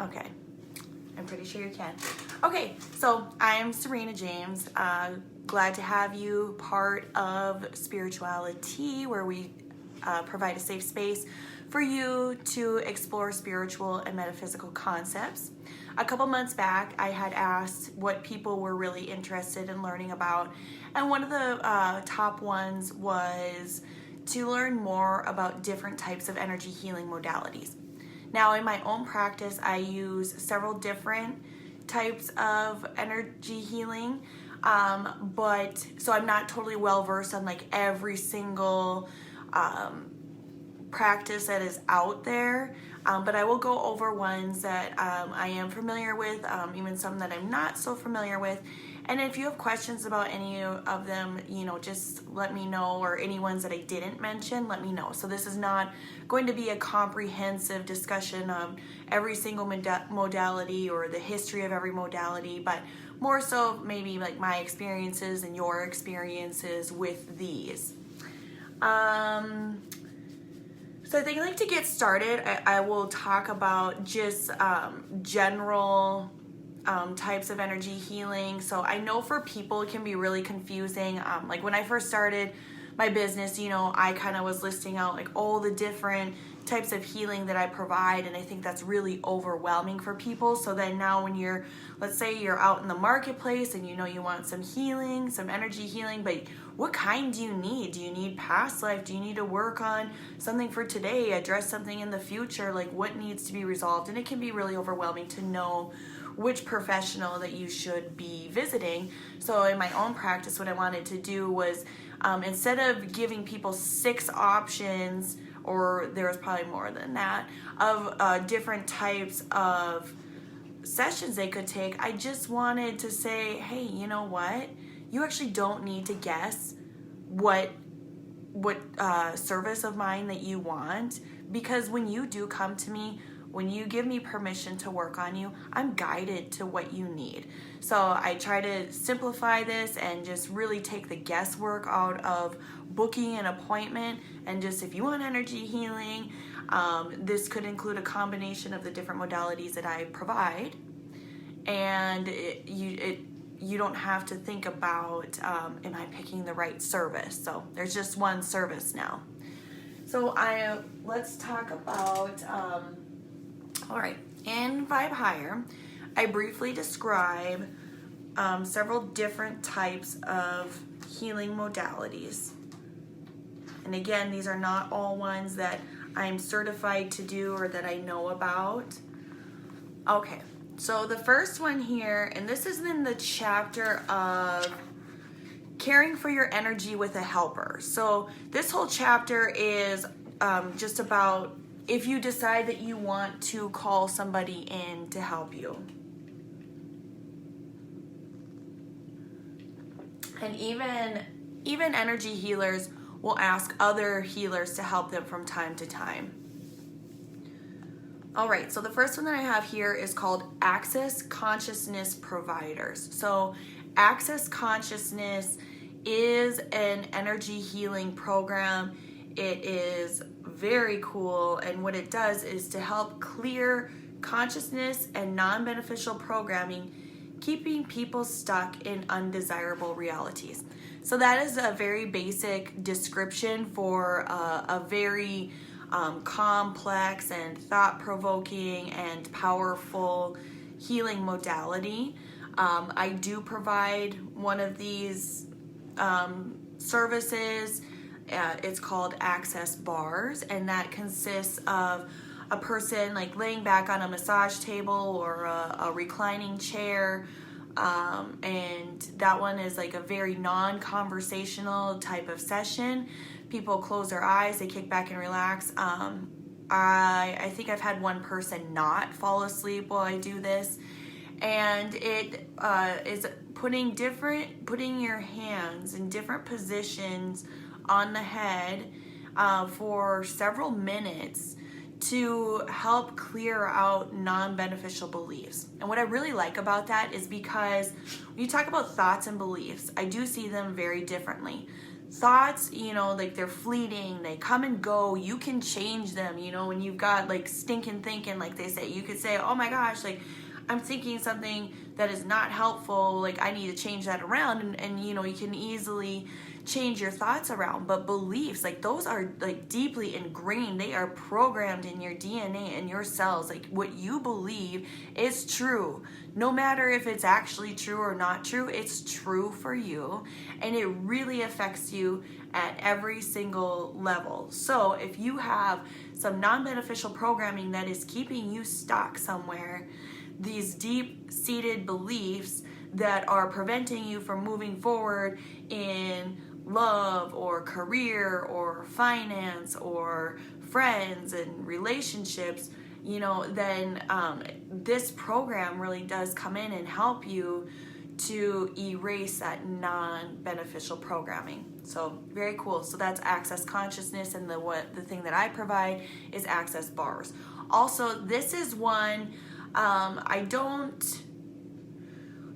Okay, I'm pretty sure you can. Okay, so I'm Serena James. Glad to have you part of SpiritualiTEA, where we provide a safe space for you to explore spiritual and metaphysical concepts. A couple months back, I had asked what people were really interested in learning about, and one of the top ones was to learn more about different types of energy healing modalities. Now, in my own practice, I use several different types of energy healing, but so I'm not totally well versed on like every single practice that is out there, but I will go over ones that I am familiar with, even some that I'm not so familiar with. And if you have questions about any of them, just let me know, or any ones that I didn't mention, let me know. So this is not going to be a comprehensive discussion of every single modality or the history of every modality, but more so maybe like my experiences and your experiences with these. So I think to get started, I will talk about just general types of energy healing. So I know for people it can be really confusing. Like when I first started my business, I kind of was listing out like all the different types of healing that I provide, and I think that's really overwhelming for people. So then now when let's say you're out in the marketplace and you want some healing, some energy healing, but what kind do you need? Do you need past life? Do you need to work on something for today, address something in the future? Like what needs to be resolved? And it can be really overwhelming to know which professional that you should be visiting. So in my own practice, what I wanted to do was instead of giving people 6 options, or there was probably more than that, of different types of sessions they could take, I just wanted to say, hey, you know what? You actually don't need to guess what service of mine that you want, because when you do come to me, when you give me permission to work on you, I'm guided to what you need. So I try to simplify this and just really take the guesswork out of booking an appointment. And just if you want energy healing, this could include a combination of the different modalities that I provide. And you don't have to think about, am I picking the right service? So there's just one service now. So let's talk about, all right, in Vibe Higher, I briefly describe several different types of healing modalities. And again, these are not all ones that I'm certified to do or that I know about. Okay, so the first one here, and this is in the chapter of caring for your energy with a helper. So this whole chapter is just about if you decide that you want to call somebody in to help you. And even energy healers will ask other healers to help them from time to time. All right, so the first one that I have here is called Access Consciousness Providers. So Access Consciousness is an energy healing program. It is very cool, and what it does is to help clear consciousness and non-beneficial programming, keeping people stuck in undesirable realities. So that is a very basic description for a very complex and thought-provoking and powerful healing modality. I do provide one of these services. It's called Access Bars, and that consists of a person like laying back on a massage table or a reclining chair, and that one is like a very non-conversational type of session. People close their eyes, they kick back and relax. I think I've had one person not fall asleep while I do this, and it is putting your hands in different positions on the head for several minutes to help clear out non-beneficial beliefs. And what I really like about that is because when you talk about thoughts and beliefs, I do see them very differently. thoughts, you know, like they're fleeting, they come and go, you can change them, you know, when you've got like stinking thinking, like they say, you could say, oh my gosh, like I'm thinking something that is not helpful, like I need to change that around, and you know, you can easily change your thoughts around. But beliefs, like those are like deeply ingrained, they are programmed in your DNA and your cells. Like what you believe is true, no matter if it's actually true or not true, it's true for you, and it really affects you at every single level. So if you have some non-beneficial programming that is keeping you stuck somewhere, these deep-seated beliefs that are preventing you from moving forward in love or career or finance or friends and relationships, you know, then this program really does come in and help you to erase that non-beneficial programming. So very cool. So that's Access Consciousness, and the thing that I provide is Access Bars. Also, this is one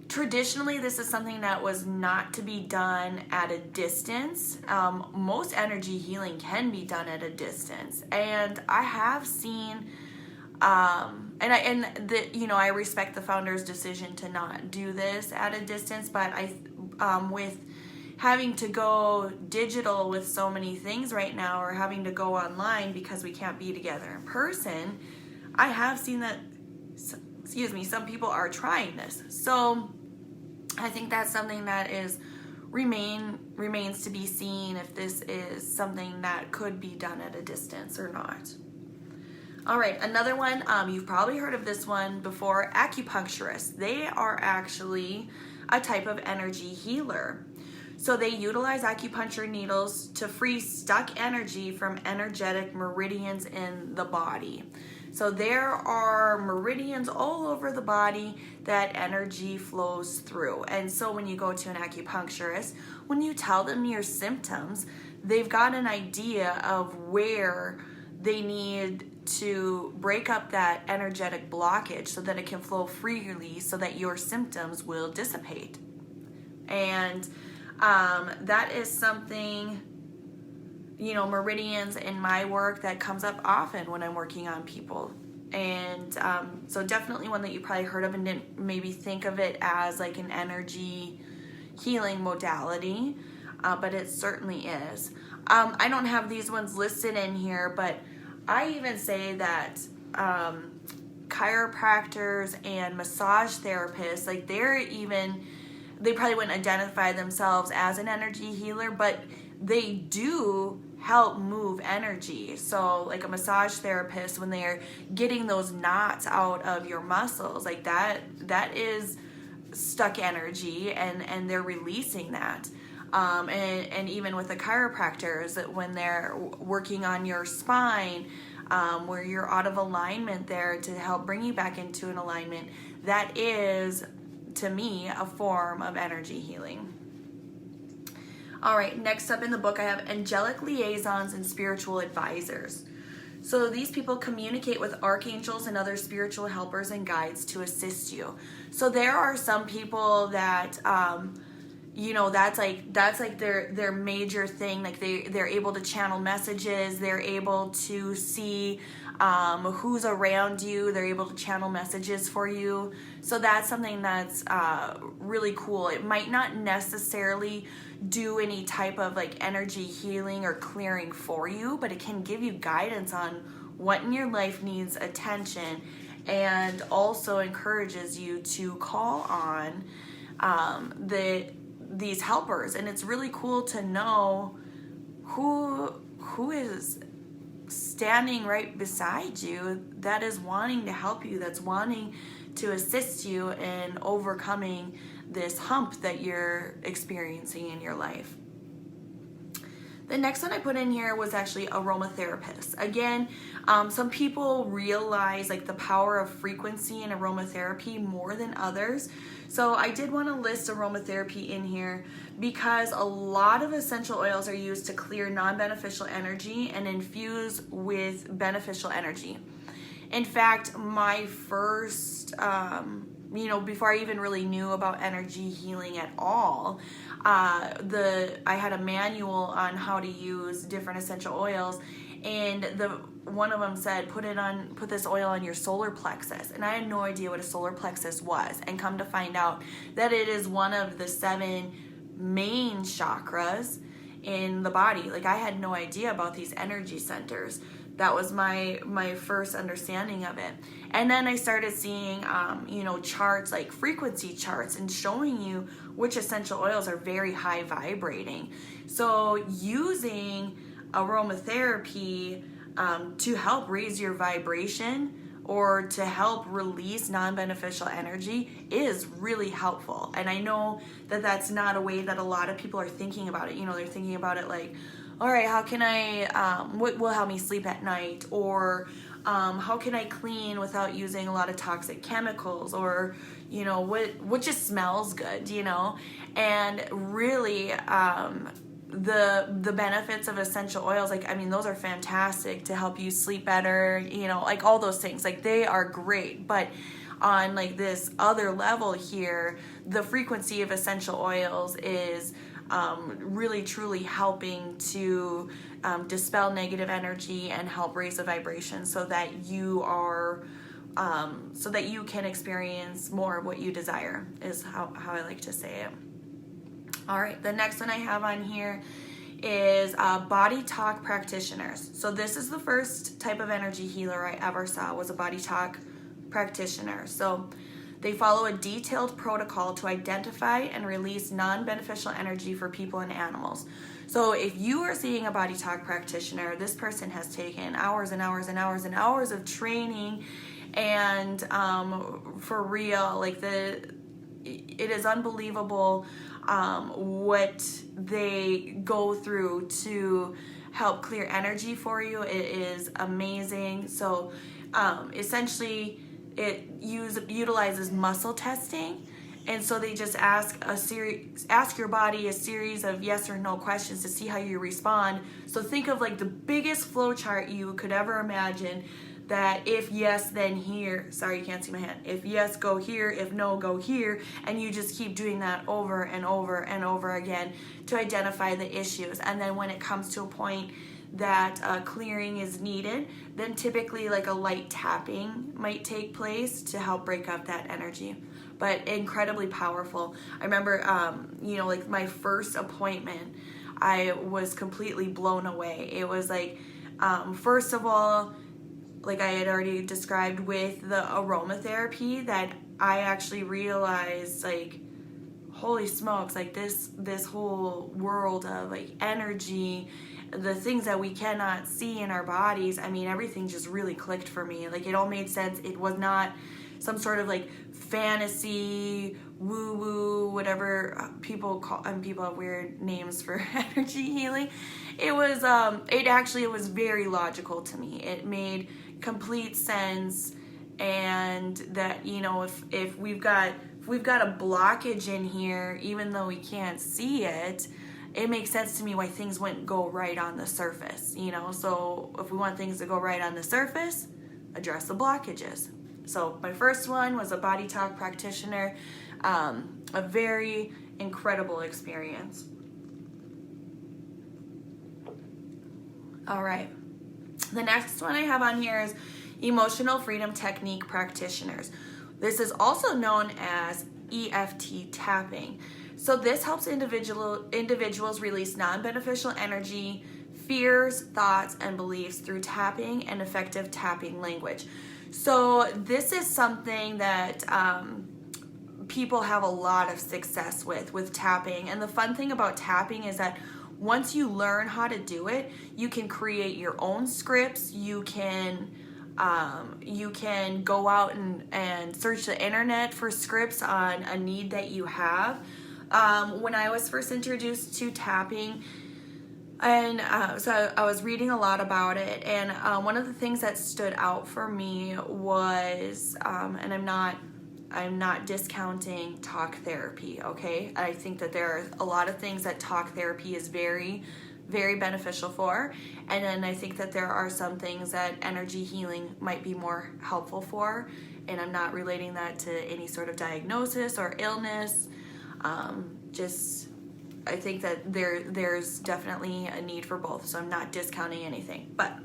traditionally, this is something that was not to be done at a distance. Most energy healing can be done at a distance, and I have seen, I respect the founder's decision to not do this at a distance, but with having to go digital with so many things right now, or having to go online because we can't be together in person, I have seen that, some people are trying this. So I think that's something that remains to be seen, if this is something that could be done at a distance or not. All right, another one, you've probably heard of this one before, acupuncturists. They are actually a type of energy healer. So they utilize acupuncture needles to free stuck energy from energetic meridians in the body. So there are meridians all over the body that energy flows through. And so when you go to an acupuncturist, when you tell them your symptoms, they've got an idea of where they need to break up that energetic blockage so that it can flow freely, so that your symptoms will dissipate. And that is something, you know, meridians in my work that comes up often when I'm working on people. And so definitely one that you probably heard of and didn't maybe think of it as like an energy healing modality, but it certainly is. I don't have these ones listed in here, but I even say that chiropractors and massage therapists, like they probably wouldn't identify themselves as an energy healer, but they do help move energy. So like a massage therapist, when they're getting those knots out of your muscles, like that is stuck energy, and they're releasing that. And even with the chiropractors, that when they're working on your spine, where you're out of alignment there, to help bring you back into an alignment, that is, to me, a form of energy healing. All right, next up in the book, I have Angelic Liaisons and Spiritual Advisors. So these people communicate with archangels and other spiritual helpers and guides to assist you. So there are some people that, that's like their major thing. Like they're able to channel messages. They're able to see who's around you. They're able to channel messages for you. So that's something that's really cool. It might not necessarily do any type of like energy healing or clearing for you, but it can give you guidance on what in your life needs attention, and also encourages you to call on these helpers. And it's really cool to know who is standing right beside you, that is wanting to help you, that's wanting to assist you in overcoming this hump that you're experiencing in your life. The next one I put in here was actually aromatherapist. Again, some people realize like the power of frequency in aromatherapy more than others. So I did want to list aromatherapy in here because a lot of essential oils are used to clear non-beneficial energy and infuse with beneficial energy. In fact, my first before I even really knew about energy healing at all, I had a manual on how to use different essential oils, and one of them said, put this oil on your solar plexus. And I had no idea what a solar plexus was, and come to find out that it is one of the 7 main chakras in the body. Like, I had no idea about these energy centers. That was my first understanding of it. And then I started seeing, charts, like frequency charts, and showing you which essential oils are very high vibrating. So using aromatherapy to help raise your vibration or to help release non-beneficial energy is really helpful. And I know that that's not a way that a lot of people are thinking about it. They're thinking about it like, all right, how can I, what will help me sleep at night? Or how can I clean without using a lot of toxic chemicals? Or, what just smells good, And really, the benefits of essential oils, those are fantastic to help you sleep better, all those things, they are great. But on this other level here, the frequency of essential oils is really truly helping to dispel negative energy and help raise the vibration so that you can experience more of what you desire, is how I like to say it. All right, the next one I have on here is Bodytalk Practitioners. So this is the first type of energy healer I ever saw, was a Bodytalk Practitioner. So they follow a detailed protocol to identify and release non-beneficial energy for people and animals. So if you are seeing a Bodytalk Practitioner, this person has taken hours and hours and hours and hours of training, and for real, it is unbelievable what they go through to help clear energy for you. It is amazing. So essentially it utilizes muscle testing, and so they just ask your body a series of yes or no questions to see how you respond. So think of the biggest flow chart you could ever imagine, that if yes, then here. Sorry, you can't see my hand. If yes, go here. If no, go here. And you just keep doing that over and over and over again to identify the issues. And then when it comes to a point that clearing is needed, then typically a light tapping might take place to help break up that energy. But incredibly powerful. I remember, my first appointment, I was completely blown away. It was first of all, I had already described with the aromatherapy, that I actually realized, holy smokes, this whole world of energy, the things that we cannot see in our bodies, everything just really clicked for me. It all made sense. It was not some sort of fantasy, woo-woo, whatever people call, and people have weird names for energy healing. It was, it was very logical to me. It made complete sense, and that if we've got a blockage in here, even though we can't see it, it makes sense to me why things wouldn't go right on the surface. So if we want things to go right on the surface, address the blockages. So my first one was a Bodytalk Practitioner, a very incredible experience. All right. The next one I have on here is Emotional Freedom Technique Practitioners. This is also known as EFT tapping. So this helps individuals release non-beneficial energy, fears, thoughts, and beliefs through tapping and effective tapping language. So this is something that people have a lot of success with tapping. And the fun thing about tapping is that once you learn how to do it, you can create your own scripts. You can go out and search the internet for scripts on a need that you have. When I was first introduced to tapping, and so I was reading a lot about it, and one of the things that stood out for me was, and I'm not discounting talk therapy, okay? I think that there are a lot of things that talk therapy is very very beneficial for. And then I think that there are some things that energy healing might be more helpful for. And I'm not relating that to any sort of diagnosis or illness. I think that there's definitely a need for both. So I'm not discounting anything. But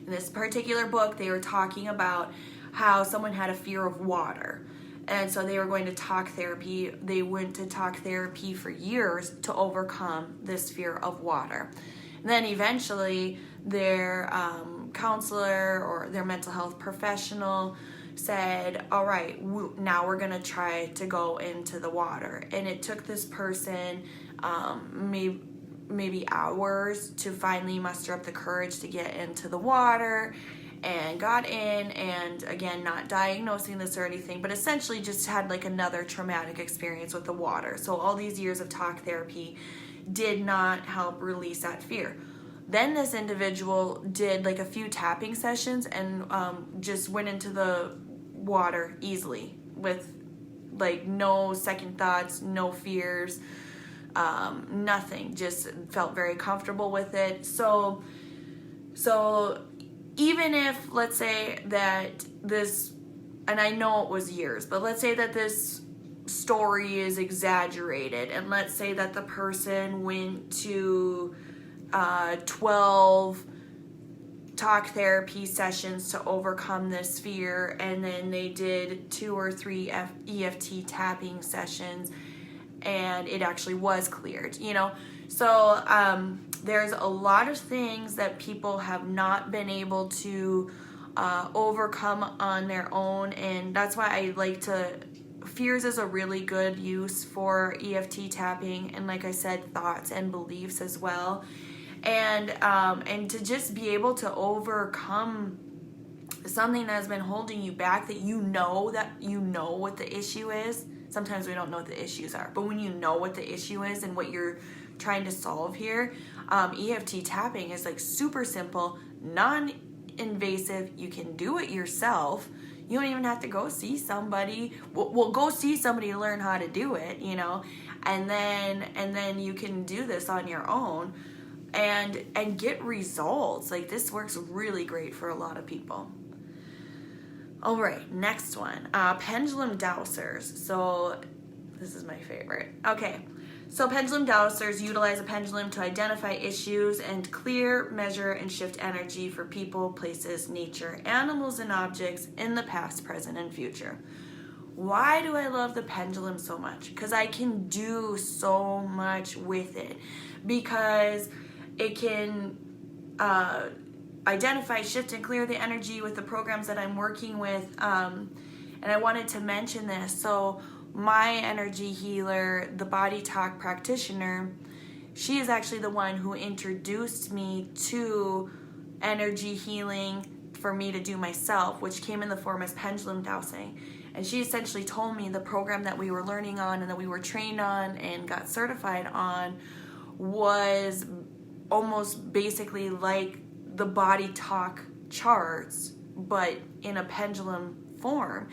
in this particular book, they were talking about how someone had a fear of water. And so they were going to talk therapy. They went to talk therapy for years to overcome this fear of water. And then eventually their counselor or their mental health professional said, all right, now we're going to try to go into the water. And it took this person maybe hours to finally muster up the courage to get into the water, and got in, and again, not diagnosing this or anything, but essentially just had like another traumatic experience with the water. So all these years of talk therapy did not help release that fear. Then this individual did like a few tapping sessions and just went into the water easily with like no second thoughts, no fears, nothing, just felt very comfortable with it. So even if, let's say that this, and I know it was years, but let's say that this story is exaggerated, and let's say that the person went to 12 talk therapy sessions to overcome this fear, and then they did 2 or 3 EFT tapping sessions, and it actually was cleared, So there's a lot of things that people have not been able to overcome on their own, and that's why I like to, fears is a really good use for EFT tapping, and like I said, thoughts and beliefs as well, and to just be able to overcome something that has been holding you back, that you know what the issue is. Sometimes we don't know what the issues are, but when you know what the issue is and what you're trying to solve here, EFT tapping is like super simple, non-invasive. You can do it yourself. You don't even have to go see somebody. Well, go see somebody to learn how to do it, and then you can do this on your own and get results. Like, this works really great for a lot of people. All right, next one, pendulum dowsers. So this is my favorite. Okay, so pendulum dowsers utilize a pendulum to identify issues and clear, measure, and shift energy for people, places, nature, animals, and objects in the past, present, and future. Why do I love the pendulum so much? Because I can do so much with it. Because it can identify, shift, and clear the energy with the programs that I'm working with. And I wanted to mention this. So my energy healer, the Bodytalk Practitioner, she is actually the one who introduced me to energy healing for me to do myself, which came in the form as pendulum dowsing. And she essentially told me the program that we were learning on and that we were trained on and got certified on was almost basically like the Bodytalk charts, but in a pendulum form.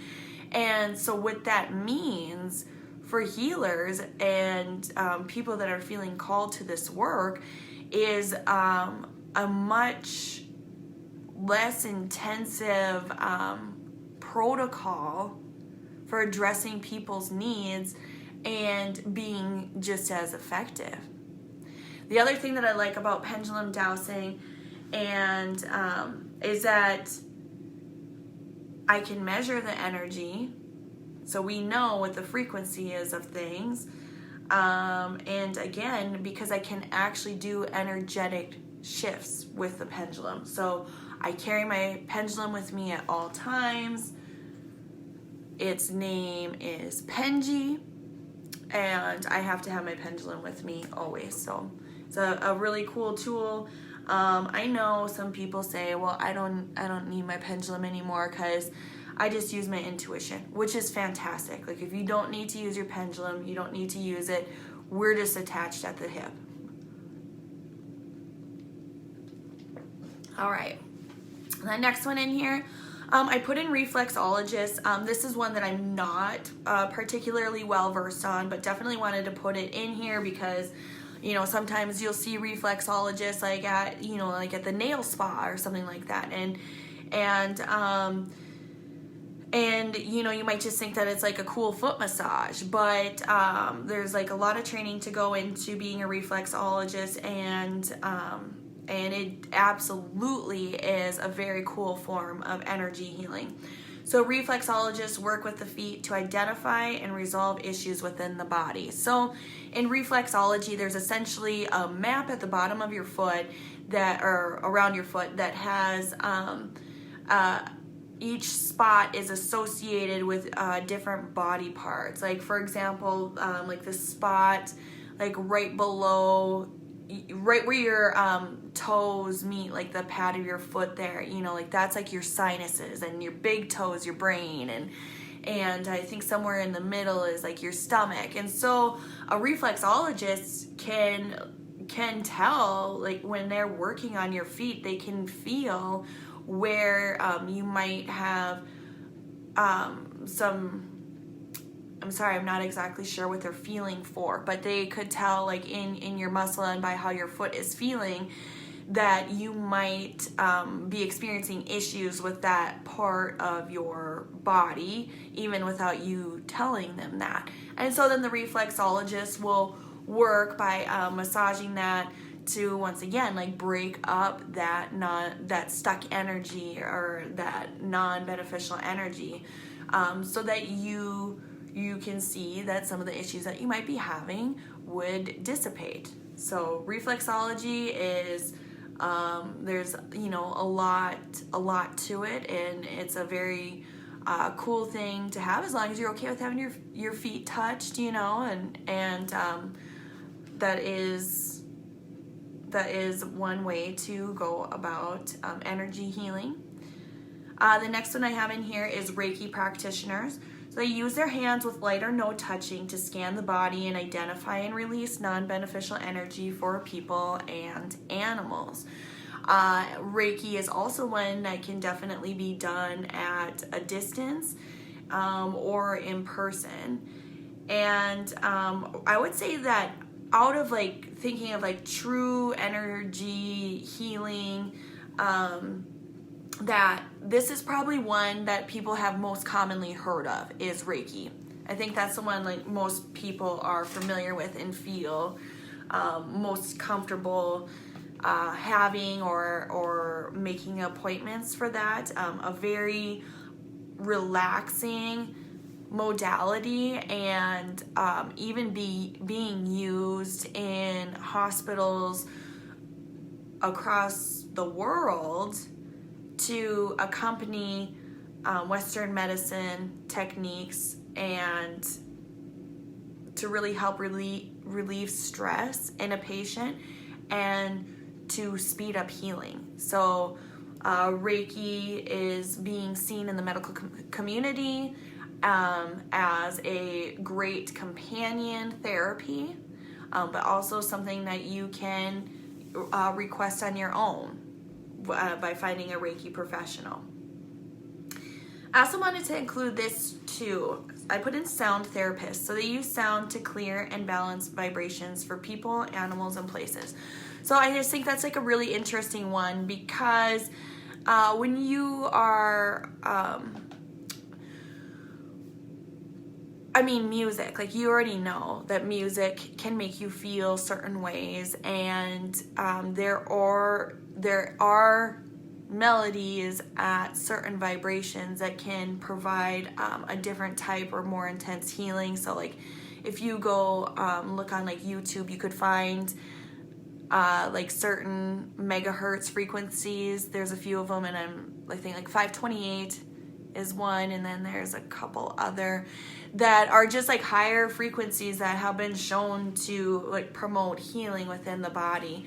And so what that means for healers and people that are feeling called to this work is a much less intensive protocol for addressing people's needs and being just as effective. The other thing that I like about pendulum dowsing is that I can measure the energy, so we know what the frequency is of things. And again, because I can actually do energetic shifts with the pendulum. So I carry my pendulum with me at all times. Its name is Penji, and I have to have my pendulum with me always. So it's a really cool tool. I know some people say, well, I don't need my pendulum anymore because I just use my intuition, which is fantastic. Like, if you don't need to use your pendulum, you don't need to use it. We're just attached at the hip. All right. The next one in here, I put in Reflexologist. This is one that I'm not particularly well versed on, but definitely wanted to put it in here because sometimes you'll see reflexologists like at the nail spa or something like that, and you might just think that it's like a cool foot massage, but there's like a lot of training to go into being a reflexologist, and it absolutely is a very cool form of energy healing. So reflexologists work with the feet to identify and resolve issues within the body. So in reflexology, there's essentially a map at the bottom of your foot or around your foot that has each spot is associated with different body parts. Like for example, like the spot like right below, right where your toes meet, like the pad of your foot there, like that's like your sinuses, and your big toes, your brain, and I think somewhere in the middle is like your stomach. And so a reflexologist can tell, like when they're working on your feet, they can feel where you might have I'm sorry, I'm not exactly sure what they're feeling for, but they could tell like in your muscle and by how your foot is feeling that you might be experiencing issues with that part of your body, even without you telling them that. And so then the reflexologist will work by massaging that to, once again, like break up that stuck energy or that non-beneficial energy, so that you can see that some of the issues that you might be having would dissipate. So reflexology is there's a lot to it, and it's a very cool thing to have, as long as you're okay with having your feet touched, and that is one way to go about energy healing. The next one I have in here is Reiki practitioners. So they use their hands with light or no touching to scan the body and identify and release non-beneficial energy for people and animals. Reiki is also one that can definitely be done at a distance or in person. And I would say that out of like thinking of like true energy healing, that this is probably one that people have most commonly heard of, is Reiki. I think that's the one like most people are familiar with and feel most comfortable having or making appointments for that. A very relaxing modality, and even being used in hospitals across the world to accompany Western medicine techniques and to really help relieve stress in a patient and to speed up healing. So Reiki is being seen in the medical community as a great companion therapy, but also something that you can request on your own by finding a Reiki professional. I also wanted to include this too. I put in sound therapists. So they use sound to clear and balance vibrations for people, animals, and places. So I just think that's like a really interesting one, because when you are music, like you already know that music can make you feel certain ways, and there are melodies at certain vibrations that can provide a different type or more intense healing. So like if you go look on like YouTube, you could find like certain megahertz frequencies. There's a few of them, and I think like 528 is one, and then there's a couple other that are just like higher frequencies that have been shown to like promote healing within the body.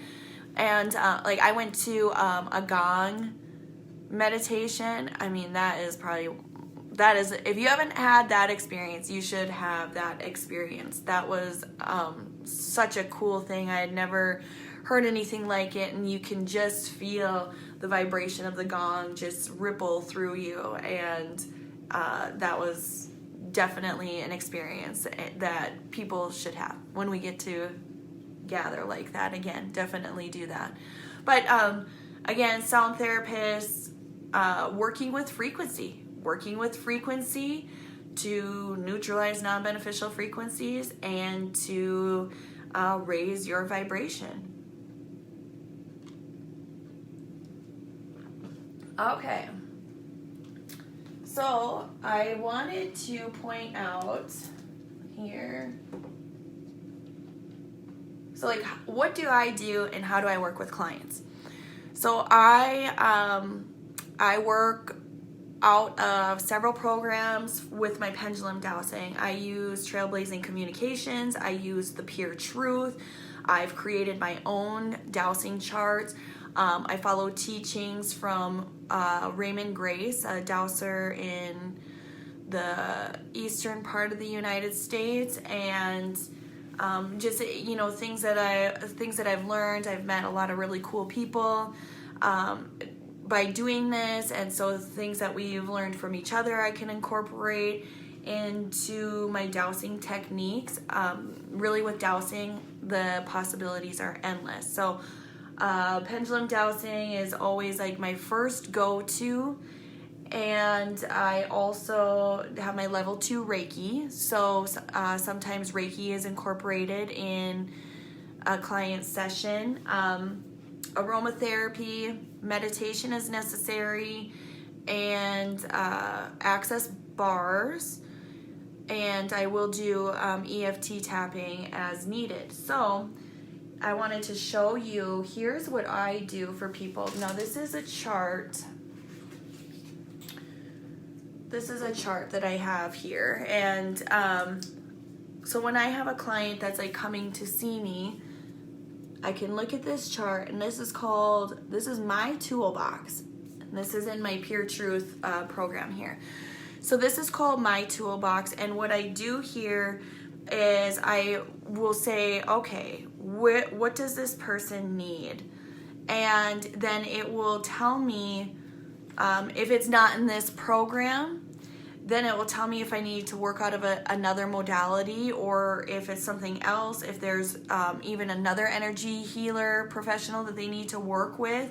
And like I went to a gong meditation. I mean, that is if you haven't had that experience, you should have that experience. That was such a cool thing. I had never heard anything like it, and you can just feel the vibration of the gong just ripple through you, and that was definitely an experience that people should have when we get to gather like that, again, definitely do that. But again, sound therapists, working with frequency to neutralize non-beneficial frequencies and to raise your vibration. Okay, so I wanted to point out here, so like, what do I do and how do I work with clients? So I work out of several programs with my Pendulum Dowsing. I use Trailblazing Communications. I use the Pure Truth. I've created my own dowsing charts. I follow teachings from Raymond Grace, a dowser in the eastern part of the United States, and just, you know, things that I've learned. I've met a lot of really cool people by doing this, and so things that we've learned from each other I can incorporate into my dowsing techniques. Really, with dowsing, the possibilities are endless. So Pendulum Dowsing is always like my first go-to, and I also have my level 2 Reiki. So sometimes Reiki is incorporated in a client session. Aromatherapy, meditation is necessary, and access bars, and I will do EFT tapping as needed. So I wanted to show you, here's what I do for people. Now this is a chart. This is a chart that I have here, and so when I have a client that's like coming to see me, I can look at this chart, and this is my Toolbox. And this is in my Pure Truth program here. So this is called my Toolbox, and what I do here is I will say, okay, what does this person need? And then it will tell me, if it's not in this program, then it will tell me if I need to work out of another modality, or if it's something else, if there's even another energy healer professional that they need to work with.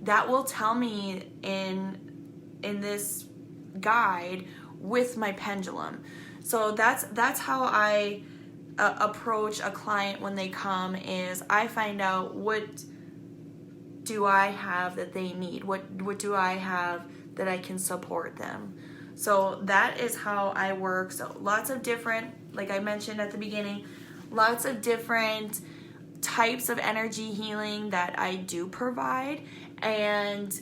That will tell me in this guide with my pendulum. So that's how I approach a client when they come, is I find out what do I have that they need, what do I have that I can support them. So that is how I work. So lots of different, like I mentioned at the beginning, lots of different types of energy healing that I do provide. And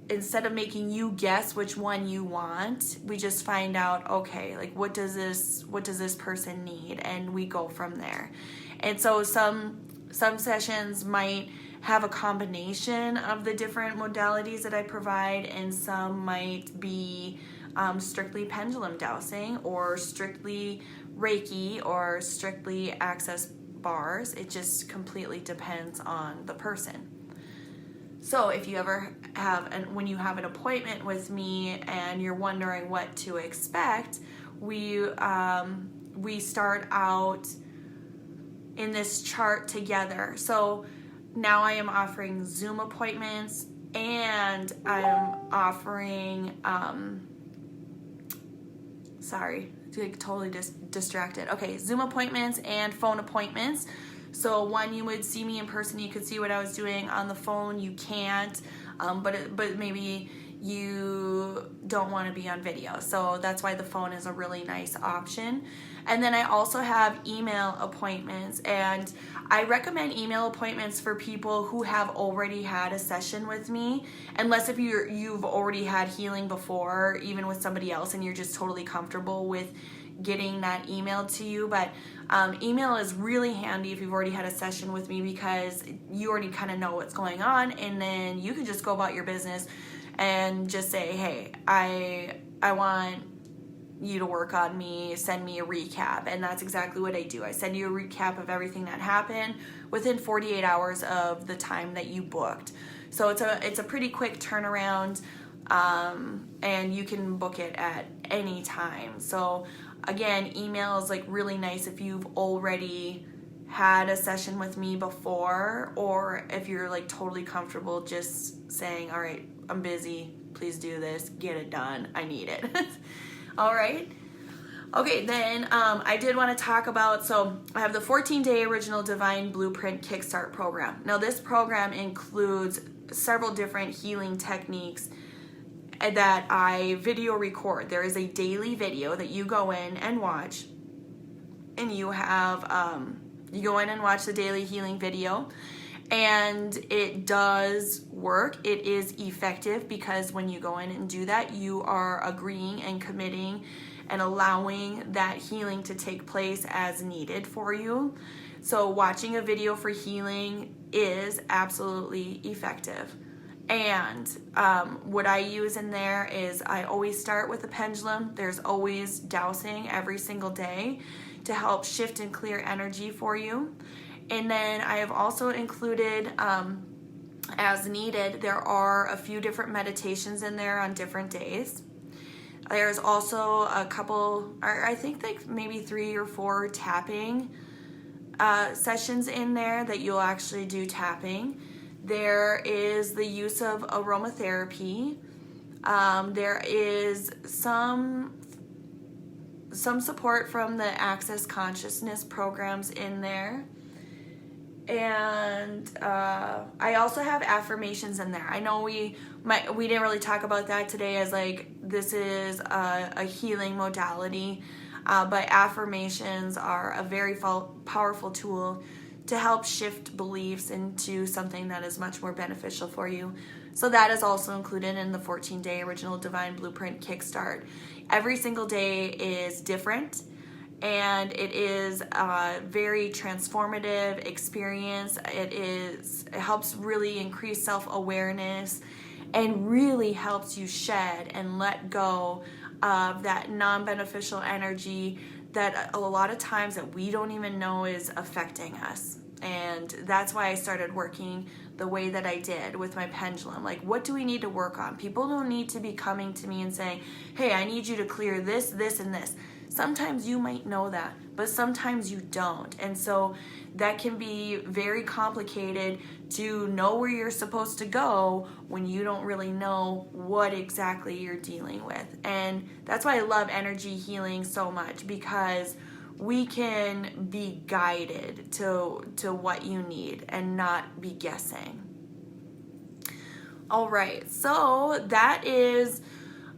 instead of making you guess which one you want, we just find out, okay, like what does this person need? And we go from there. And so some sessions might have a combination of the different modalities that I provide, and some might be strictly pendulum dowsing, or strictly Reiki, or strictly access bars. It just completely depends on the person. So if you ever have, when you have an appointment with me and you're wondering what to expect, we start out in this chart together. So now I am offering Zoom appointments, and I'm offering, sorry, totally distracted. Okay, Zoom appointments and phone appointments. So one, you would see me in person, you could see what I was doing. On the phone, you can't, but maybe you don't want to be on video. So that's why the phone is a really nice option. And then I also have email appointments, and I recommend email appointments for people who have already had a session with me, unless if you've already had healing before, even with somebody else, and you're just totally comfortable with getting that email to you. But email is really handy if you've already had a session with me, because you already kind of know what's going on, and then you can just go about your business and just say, hey, I want you to work on me, send me a recap. And that's exactly what I do. I send you a recap of everything that happened within 48 hours of the time that you booked. So it's a pretty quick turnaround, and you can book it at any time. So again, email is like really nice if you've already had a session with me before, or if you're like totally comfortable just saying, all right, I'm busy, please do this, get it done, I need it. All right. Okay, then I did want to talk about, so I have the 14-day Original Divine Blueprint Kickstart program. Now this program includes several different healing techniques that I video record. There is a daily video that you go in and watch, and you have, you go in and watch the daily healing video, and it does work. It is effective because when you go in and do that, you are agreeing and committing and allowing that healing to take place as needed for you. So watching a video for healing is absolutely effective. And what I use in there is I always start with a pendulum. There's always dowsing every single day to help shift and clear energy for you. And then I have also included, as needed, there are a few different meditations in there on different days. There's also a couple, or I think like maybe 3 or 4 tapping sessions in there that you'll actually do tapping. There is the use of aromatherapy. There is some support from the Access Consciousness programs in there. And I also have affirmations in there. I know we didn't really talk about that today, as like this is a healing modality, but affirmations are a very powerful tool to help shift beliefs into something that is much more beneficial for you. So that is also included in the 14-day Original Divine Blueprint Kickstart. Every single day is different, and it is a very transformative experience. It helps really increase self-awareness and really helps you shed and let go of that non-beneficial energy that a lot of times that we don't even know is affecting us. And that's why I started working the way that I did with my pendulum. Like, what do we need to work on? People don't need to be coming to me and saying, hey, I need you to clear this, this, and this. Sometimes you might know that, but sometimes you don't. And so that can be very complicated to know where you're supposed to go when you don't really know what exactly you're dealing with. And that's why I love energy healing so much, because we can be guided to what you need and not be guessing. All right, so that is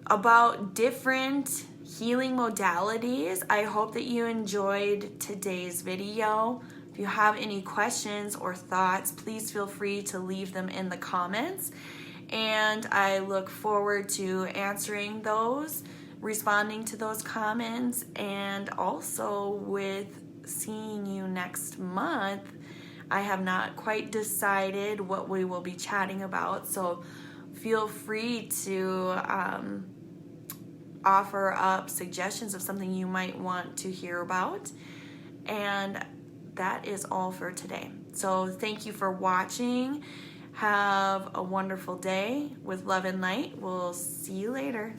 about different healing modalities. I hope that you enjoyed today's video. If you have any questions or thoughts, please feel free to leave them in the comments. And I look forward to answering those, responding to those comments, and also with seeing you next month. I have not quite decided what we will be chatting about, so feel free to offer up suggestions of something you might want to hear about. And that is all for today. So thank you for watching. Have a wonderful day with love and light. We'll see you later.